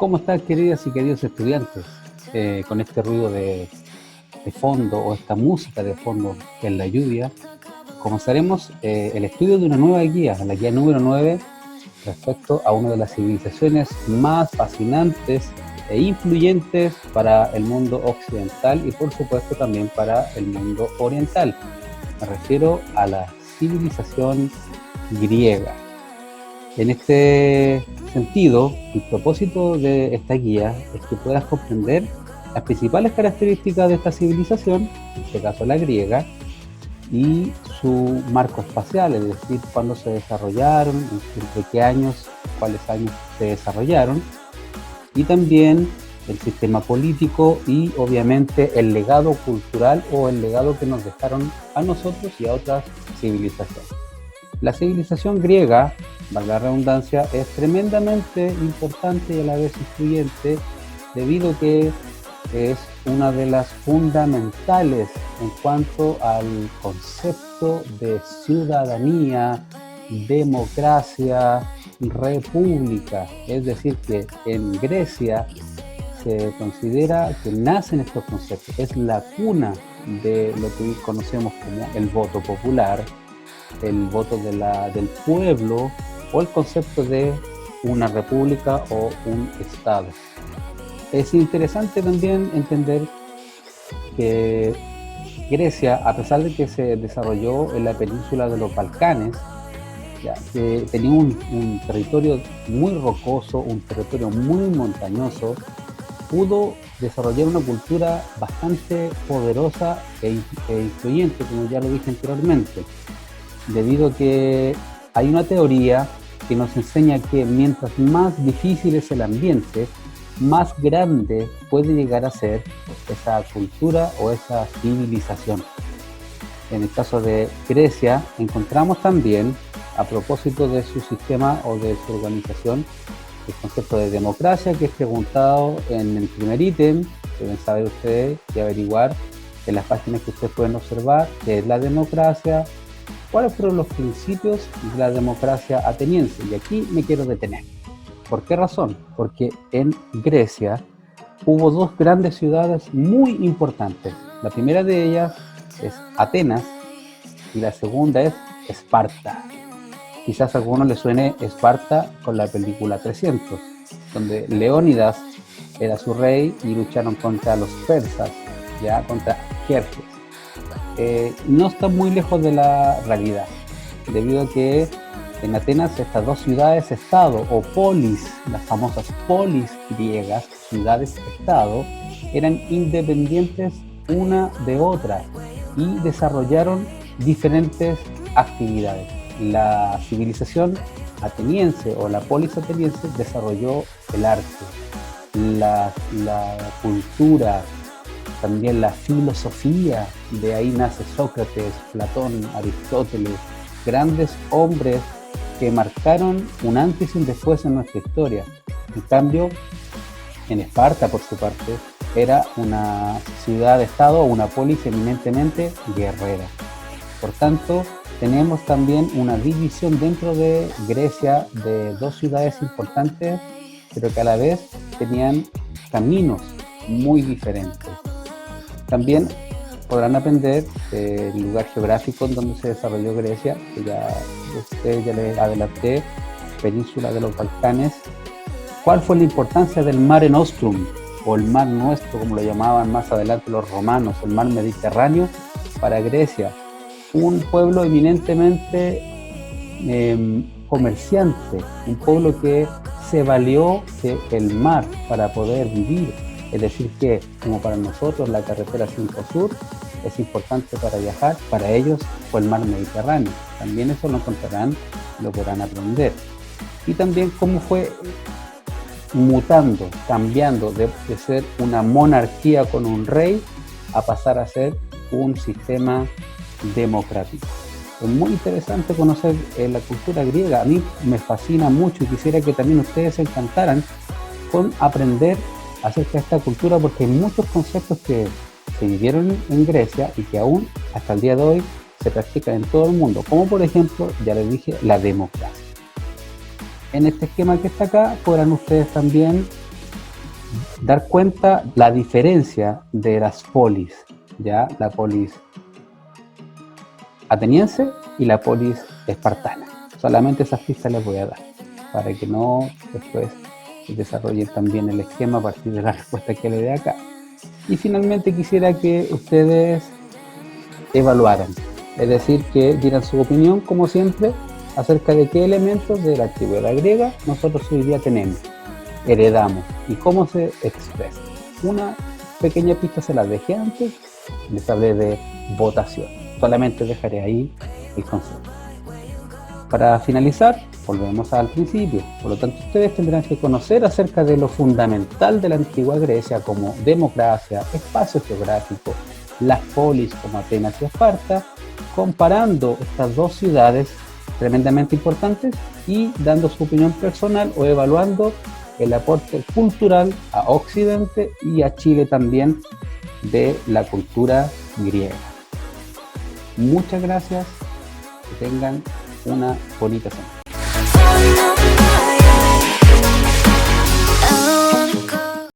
¿Cómo están, queridas y queridos estudiantes? Con este ruido de fondo o esta música de fondo que es la lluvia, comenzaremos el estudio de una nueva guía, la guía número 9, respecto a una de las civilizaciones más fascinantes e influyentes para el mundo occidental y por supuesto también para el mundo oriental. Me refiero a la civilización griega. En este sentido, el propósito de esta guía es que puedas comprender las principales características de esta civilización, en este caso la griega, y su marco espacial, es decir, cuándo se desarrollaron, entre qué años, cuáles años se desarrollaron, y también el sistema político y obviamente el legado cultural o el legado que nos dejaron a nosotros y a otras civilizaciones. La civilización griega, valga la redundancia, es tremendamente importante y a la vez influyente debido a que es una de las fundamentales en cuanto al concepto de ciudadanía, democracia, república. Es decir, que en Grecia se considera que nacen estos conceptos. Es la cuna de lo que conocemos como el voto popular, el voto del pueblo o el concepto de una república o un estado. Es interesante también entender que Grecia, a pesar de que se desarrolló en la península de los Balcanes, que tenía un territorio muy rocoso, un territorio muy montañoso, pudo desarrollar una cultura bastante poderosa e influyente, como ya lo dije anteriormente, debido a que hay una teoría que nos enseña que mientras más difícil es el ambiente, más grande puede llegar a ser esa cultura o esa civilización. En el caso de Grecia, encontramos también, a propósito de su sistema o de su organización, el concepto de democracia, que es preguntado en el primer ítem. Deben saber ustedes y averiguar en las páginas que ustedes pueden observar qué es la democracia, cuáles fueron los principios de la democracia ateniense. Y aquí me quiero detener. ¿Por qué razón? Porque en Grecia hubo dos grandes ciudades muy importantes. La primera de ellas es Atenas y la segunda es Esparta. Quizás a algunos les suene Esparta con la película 300, donde Leónidas era su rey y lucharon contra los persas, ya contra Jerjes. No está muy lejos de la realidad, debido a que en Atenas estas dos ciudades-estado o polis, las famosas polis griegas, ciudades-estado, eran independientes una de otra y desarrollaron diferentes actividades. La civilización ateniense o la polis ateniense desarrolló el arte, la cultura, también la filosofía. De ahí nace Sócrates, Platón, Aristóteles, grandes hombres que marcaron un antes y un después en nuestra historia. En cambio, en Esparta, por su parte, era una ciudad-estado o una polis eminentemente guerrera. Por tanto, tenemos también una división dentro de Grecia de dos ciudades importantes, pero que a la vez tenían caminos muy diferentes. También podrán aprender el lugar geográfico en donde se desarrolló Grecia, que ya les adelanté, península de los Balcanes. ¿Cuál fue la importancia del Mare Nostrum, o el Mar Nuestro, como lo llamaban más adelante los romanos, el mar Mediterráneo, para Grecia? Un pueblo eminentemente comerciante, un pueblo que se valió del mar para poder vivir. Es decir que, como para nosotros la carretera 5 Sur es importante para viajar, para ellos fue el mar Mediterráneo. También eso lo encontrarán, lo podrán aprender. Y también cómo fue mutando, cambiando de ser una monarquía con un rey a pasar a ser un sistema democrático. Es muy interesante conocer la cultura griega. A mí me fascina mucho y quisiera que también ustedes se encantaran con aprender acerca de esta cultura, porque hay muchos conceptos que se vivieron en Grecia y que aún hasta el día de hoy se practican en todo el mundo, como por ejemplo, ya les dije, la democracia. En este esquema que está acá podrán ustedes también dar cuenta la diferencia de las polis, ya la polis ateniense y la polis espartana. Solamente esas pistas les voy a dar, para que no después desarrollen también el esquema a partir de la respuesta que le dé acá. Y finalmente quisiera que ustedes evaluaran, es decir, que dieran su opinión, como siempre, acerca de qué elementos de la antigüedad griega nosotros hoy día tenemos, heredamos y cómo se expresa. Una pequeña pista se las dejé antes, les hablé de votación. Solamente dejaré ahí el concepto. Para finalizar, volvemos al principio. Por lo tanto, ustedes tendrán que conocer acerca de lo fundamental de la antigua Grecia, como democracia, espacio geográfico, las polis como Atenas y Esparta, comparando estas dos ciudades tremendamente importantes y dando su opinión personal o evaluando el aporte cultural a Occidente y a Chile también de la cultura griega. Muchas gracias, que tengan una bonita semana.